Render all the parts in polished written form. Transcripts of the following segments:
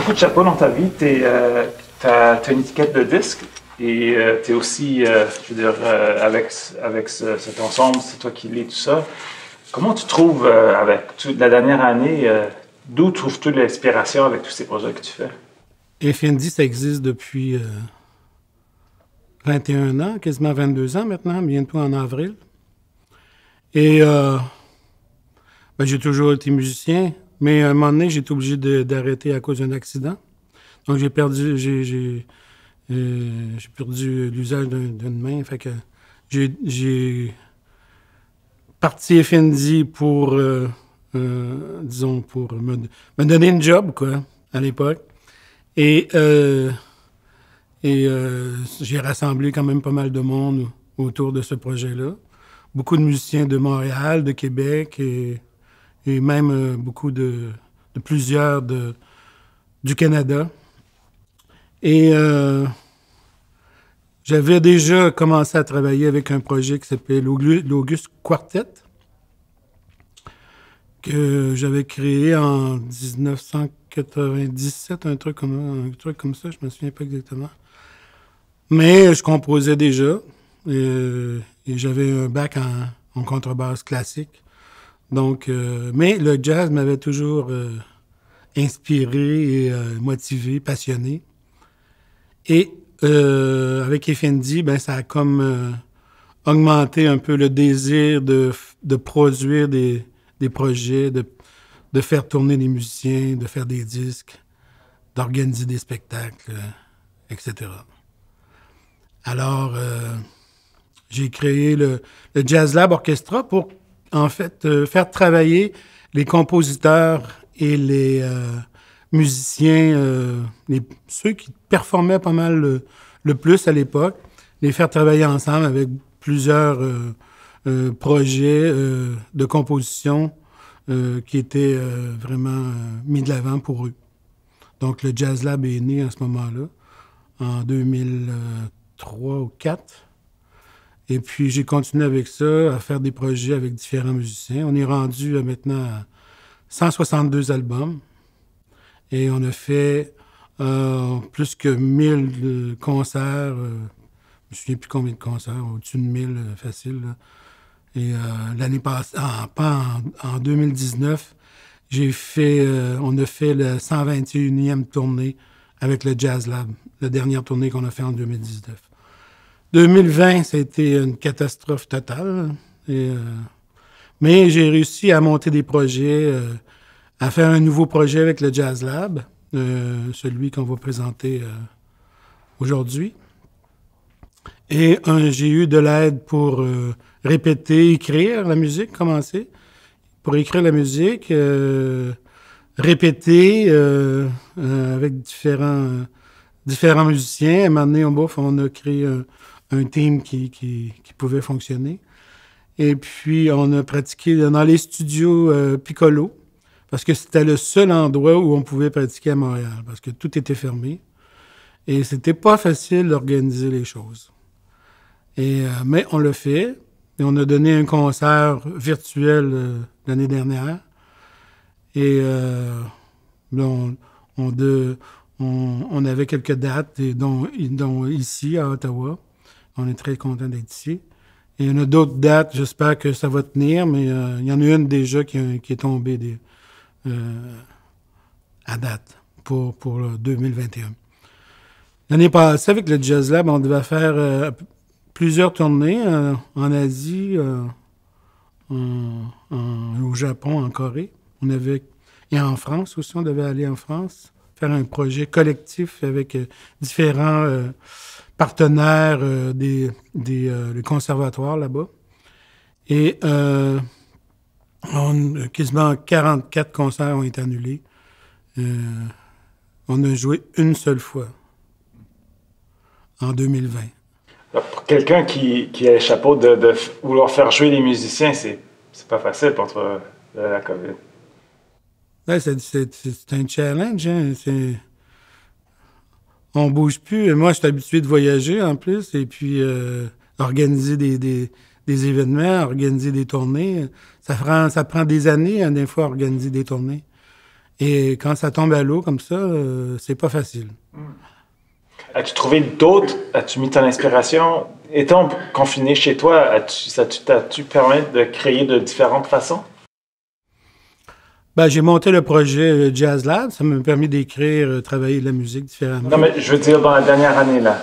beaucoup de chapeaux dans ta vie. T'as une étiquette de disque et tu es aussi, je veux dire, avec cet ensemble, c'est toi qui lis tout ça. Comment tu trouves, avec toute la dernière année, d'où trouves-tu l'inspiration avec tous ces projets que tu fais? Infinity, ça existe depuis 21 ans, quasiment 22 ans maintenant, bientôt en avril. Et ben, j'ai toujours été musicien, mais à un moment donné, j'ai été obligé d'arrêter à cause d'un accident. Donc j'ai perdu l'usage d'une main. Fait que j'ai parti FND pour, disons, pour me donner une job, quoi, à l'époque. Et, euh, et j'ai rassemblé quand même pas mal de monde autour de ce projet-là. Beaucoup de musiciens de Montréal, de Québec et même beaucoup de plusieurs du Canada. Et j'avais déjà commencé à travailler avec un projet qui s'appelait l'Auguste Quartet, que j'avais créé en 1997, un truc comme ça, je me souviens pas exactement. Mais je composais déjà et j'avais un bac en contrebasse classique. Donc, mais le jazz m'avait toujours inspiré et motivé, passionné. Et avec Effendi, ben, ça a comme augmenté un peu le désir de produire des projets, de faire tourner des musiciens, de faire des disques, d'organiser des spectacles, etc. Alors, j'ai créé le Jazz Lab Orchestra pour, en fait, faire travailler les compositeurs et les musiciens, ceux qui performaient pas mal le plus à l'époque, les faire travailler ensemble avec plusieurs projets de composition qui étaient vraiment mis de l'avant pour eux. Donc, le Jazz Lab est né à ce moment-là, en 2003 ou 2004. Et puis, j'ai continué avec ça, à faire des projets avec différents musiciens. On est rendu maintenant à 162 albums. Et on a fait plus que 1000 concerts. Je me souviens plus combien de concerts, au-dessus de 1000 facile. Là. Et l'année passée, pas en 2019, on a fait le 121e tournée avec le Jazz Lab, la dernière tournée qu'on a fait en 2019. 2020, ça a été une catastrophe totale. Et, mais j'ai réussi à monter des projets, à faire un nouveau projet avec le Jazz Lab, celui qu'on va présenter aujourd'hui. Et j'ai eu de l'aide pour répéter, écrire la musique, commencer. Pour écrire la musique, répéter avec différents musiciens. À un moment donné, on a créé un team qui pouvait fonctionner. Et puis, on a pratiqué dans les studios Piccolo, parce que c'était le seul endroit où on pouvait pratiquer à Montréal, parce que tout était fermé. Et c'était pas facile d'organiser les choses. Mais on l'a fait. Et on a donné un concert virtuel l'année dernière. Et là, on avait quelques dates, dont ici, à Ottawa. On est très content d'être ici. Et il y en a d'autres dates, j'espère que ça va tenir, mais il y en a une déjà qui est tombée à date pour 2021. L'année passée, avec le Jazz Lab, on devait faire plusieurs tournées en Asie, au Japon, en Corée. Et en France aussi, on devait aller en France, faire un projet collectif avec différents partenaires des conservatoires là-bas. Et quasiment 44 concerts ont été annulés. On a joué une seule fois, en 2020. Pour quelqu'un qui a le chapeau de vouloir faire jouer les musiciens, c'est pas facile contre la COVID. Ouais, c'est un challenge. Hein? On bouge plus. Moi, je suis habitué de voyager en plus, et puis organiser des événements, organiser des tournées. Ça prend des années, hein, des fois, à organiser des tournées. Et quand ça tombe à l'eau comme ça, c'est pas facile. As-tu trouvé d'autres? As-tu mis ton inspiration? Étant confiné chez toi, t'as-tu permis de créer de différentes façons? Ben, j'ai monté le projet Jazz Lab. Ça m'a permis d'écrire, travailler de la musique différemment. Non, mais je veux dire dans la dernière année, là,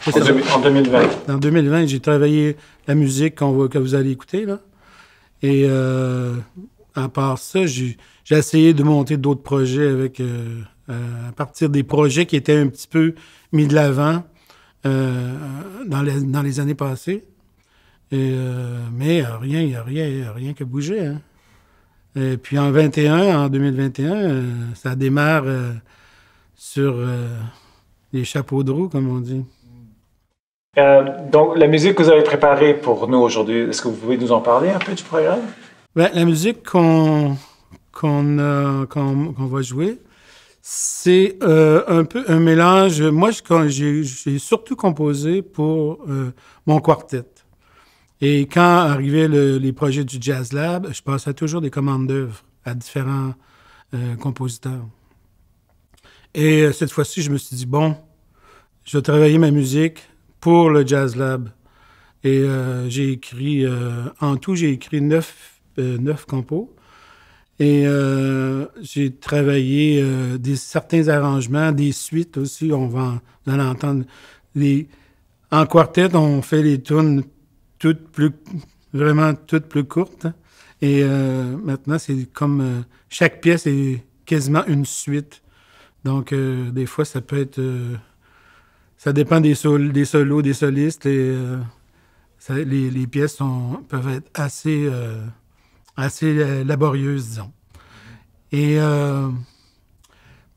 en 2020. En 2020, j'ai travaillé la musique que vous allez écouter, là. Et à part ça, j'ai essayé de monter d'autres projets à partir des projets qui étaient un petit peu mis de l'avant dans les années passées. Mais il n'y a rien qui a bougé, hein. Et puis en 2021, ça démarre sur les chapeaux de roue, comme on dit. Donc, la musique que vous avez préparée pour nous aujourd'hui, est-ce que vous pouvez nous en parler un peu du programme? Ben, la musique qu'on va jouer, c'est un peu un mélange. Moi, j'ai surtout composé pour mon quartet. Et quand arrivaient les projets du Jazz Lab, je passais toujours des commandes d'œuvres à différents compositeurs. Et cette fois-ci, je me suis dit, bon, je vais travailler ma musique pour le Jazz Lab. Et j'ai écrit, en tout, j'ai écrit 9 compos. Et j'ai travaillé certains arrangements, des suites aussi. Vous allez entendre. En quartet, on fait les tunes vraiment toutes plus courtes. Et maintenant, c'est comme chaque pièce est quasiment une suite. Donc, des fois, ça peut être... ça dépend des solos, des solistes. Et les pièces peuvent être assez laborieuses, disons. Et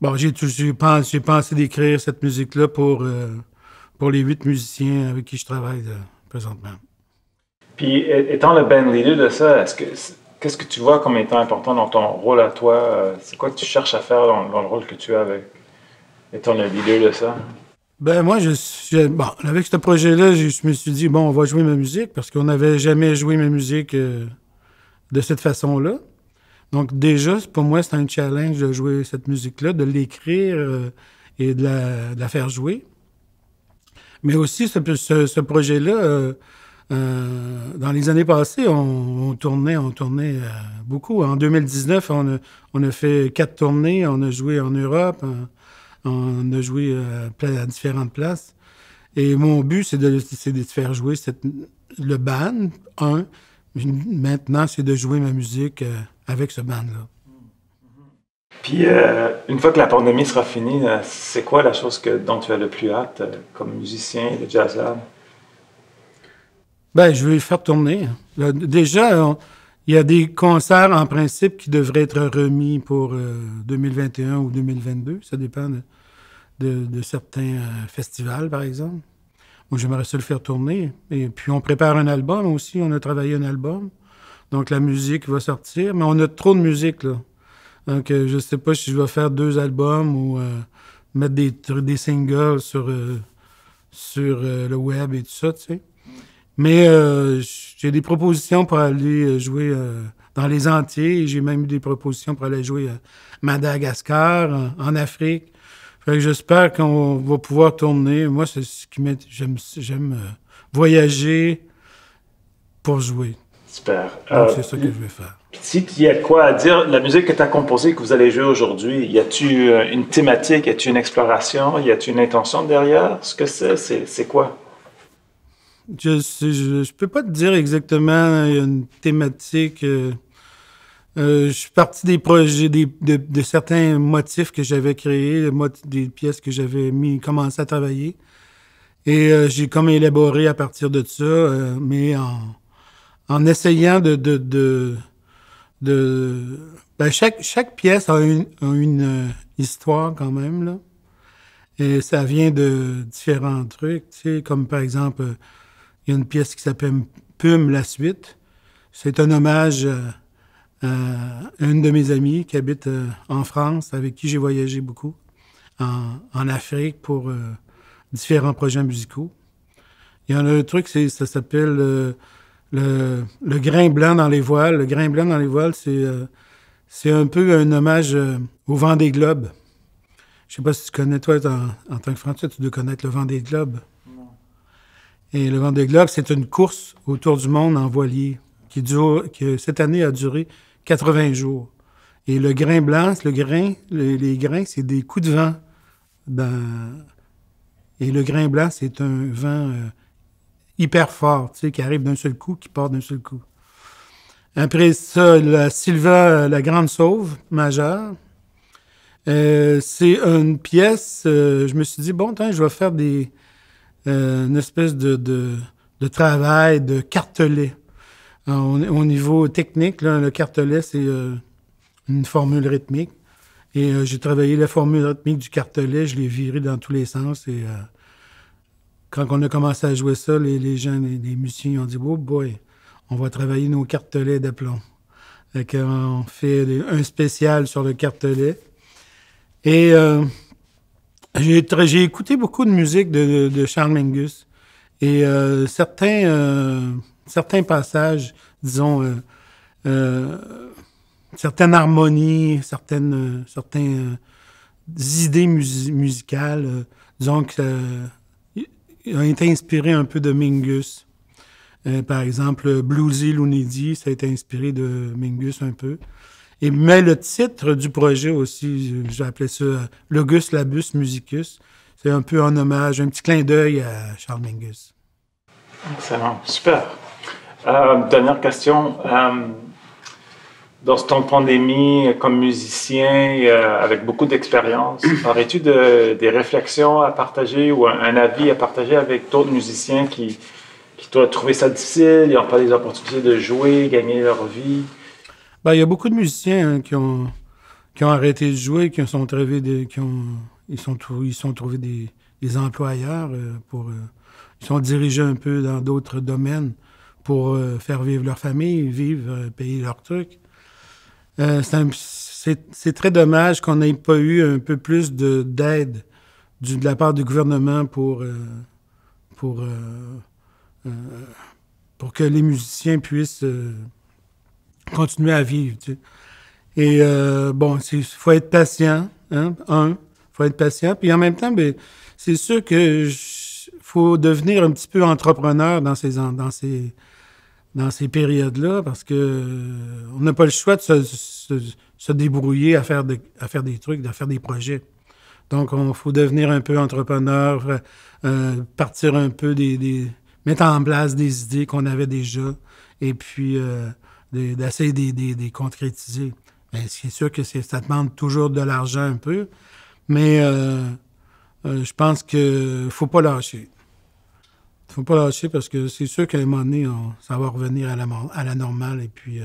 bon, j'ai pensé d'écrire cette musique-là pour les 8 musiciens avec qui je travaille présentement. Puis, étant le band leader de ça, qu'est-ce que tu vois comme étant important dans ton rôle à toi? C'est quoi que tu cherches à faire dans le rôle que tu as étant le leader de ça? Ben moi, bon, avec ce projet-là, je me suis dit, bon, on va jouer ma musique parce qu'on n'avait jamais joué ma musique de cette façon-là. Donc déjà, pour moi, c'est un challenge de jouer cette musique-là, de l'écrire et de la faire jouer. Mais aussi, ce projet-là, dans les années passées, on tournait beaucoup. En 2019, on a fait 4 tournées, on a joué en Europe, on a joué à différentes places. Et mon but, c'est de faire jouer le band, Maintenant, c'est de jouer ma musique avec ce band-là. Puis, une fois que la pandémie sera finie, c'est quoi la chose dont tu as le plus hâte comme musicien de Jazz Lab? Ben, je vais le faire tourner. Là, déjà, il y a des concerts en principe qui devraient être remis pour 2021 ou 2022. Ça dépend de certains festivals, par exemple. Moi, j'aimerais ça le faire tourner. Et puis, on prépare un album aussi. On a travaillé un album. Donc, la musique va sortir. Mais on a trop de musique, là. Donc, je ne sais pas si je vais faire 2 albums ou mettre des singles sur le web et tout ça, tu sais. Mais j'ai des propositions pour aller jouer dans les Antilles. J'ai même eu des propositions pour aller jouer à Madagascar, en Afrique. Fait que j'espère qu'on va pouvoir tourner. Moi, c'est ce qui j'aime voyager pour jouer. Super. Donc, c'est ça que je vais faire. Si il y a quoi à dire, la musique que tu as composée, que vous allez jouer aujourd'hui, y a-tu une thématique, y a-tu une exploration, y a-tu une intention derrière? Ce que c'est quoi? Je peux pas te dire exactement une thématique. Je suis parti des projets, de certains motifs que j'avais créés, des pièces que j'avais commencé à travailler. Et j'ai comme élaboré à partir de ça, mais en essayant ben chaque pièce a une histoire quand même, là. Et ça vient de différents trucs, tu sais, comme par exemple, il y a une pièce qui s'appelle Pume, la suite. C'est un hommage à une de mes amies qui habite en France, avec qui j'ai voyagé beaucoup, en Afrique pour différents projets musicaux. Il y en a un truc, ça s'appelle le grain blanc dans les voiles. Le grain blanc dans les voiles, c'est un peu un hommage au Vendée Globe. Je sais pas si tu connais, toi, en tant que Français, tu dois connaître le Vendée Globe. Non. Et le Vendée Globe, c'est une course autour du monde en voilier qui cette année a duré 80 jours. Et le grain blanc, les grains, c'est des coups de vent. Et le grain blanc, c'est un vent hyper fort, tu sais, qui arrive d'un seul coup, qui part d'un seul coup. Après ça, la Sylva, la Grande Sauve, majeure. C'est une pièce, je me suis dit, bon, je vais faire une espèce de travail de cartelet. Au niveau technique, là, le cartelet, c'est une formule rythmique. Et j'ai travaillé la formule rythmique du cartelet, je l'ai viré dans tous les sens. Et quand on a commencé à jouer ça, les gens, les musiciens ont dit, oh boy, on va travailler nos cartelets d'aplomb. On fait un spécial sur le cartelet. Et j'ai écouté beaucoup de musique de Charles Mingus. Et certains passages, disons, certaines harmonies, certaines idées musicales, disons ont été inspirées un peu de Mingus. Par exemple, Bluesy Lunedi, ça a été inspiré de Mingus un peu. Mais le titre du projet aussi, j'ai appelé ça Logus Labus Musicus. C'est un peu un hommage, un petit clin d'œil à Charles Mingus. Excellent, super. Dernière question. Dans ce temps de pandémie, comme musicien, avec beaucoup d'expérience, aurais-tu des réflexions à partager ou un avis à partager avec d'autres musiciens qui doivent trouver ça difficile, ils n'ont pas les opportunités de jouer, gagner leur vie? Ben, il y a beaucoup de musiciens qui ont arrêté de jouer, ils sont trouvés des employeurs ils sont dirigés un peu dans d'autres domaines pour faire vivre leur famille, payer leurs trucs. C'est très dommage qu'on n'ait pas eu un peu plus d'aide de la part du gouvernement pour que les musiciens puissent continuer à vivre. Tu sais. Et il faut être patient. Hein? Faut être patient. Puis en même temps, c'est sûr que faut devenir un petit peu entrepreneur dans ces périodes-là, parce que on n'a pas le choix de se débrouiller à faire des trucs, à faire des projets. Donc, il faut devenir un peu entrepreneur, partir un peu mettre en place des idées qu'on avait déjà, et puis d'essayer de les concrétiser. Mais c'est sûr que ça demande toujours de l'argent un peu, mais je pense qu'il ne faut pas lâcher. Il ne faut pas lâcher parce que c'est sûr qu'à un moment donné, ça va revenir à la normale et puis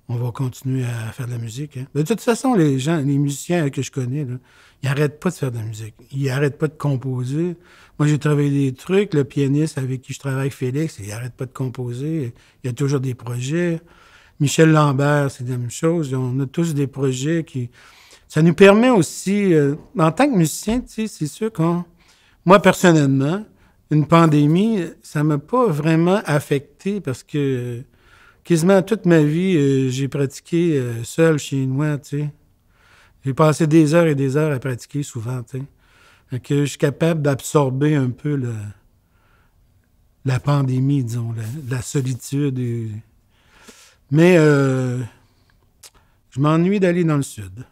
on va continuer à faire de la musique. Hein. De toute façon, les musiciens que je connais, là, ils n'arrêtent pas de faire de la musique. Ils n'arrêtent pas de composer. Moi, j'ai travaillé des trucs. Le pianiste avec qui je travaille, Félix, il n'arrête pas de composer. Il y a toujours des projets. Michel Lambert, c'est la même chose. On a tous des projets qui... Ça nous permet aussi, en tant que musicien, tu sais, c'est sûr moi, personnellement, une pandémie, ça m'a pas vraiment affecté parce que quasiment toute ma vie, j'ai pratiqué seul chez moi, tu sais. J'ai passé des heures et des heures à pratiquer souvent, tu sais. Fait que je suis capable d'absorber un peu la pandémie, disons, la solitude. Mais je m'ennuie d'aller dans le sud.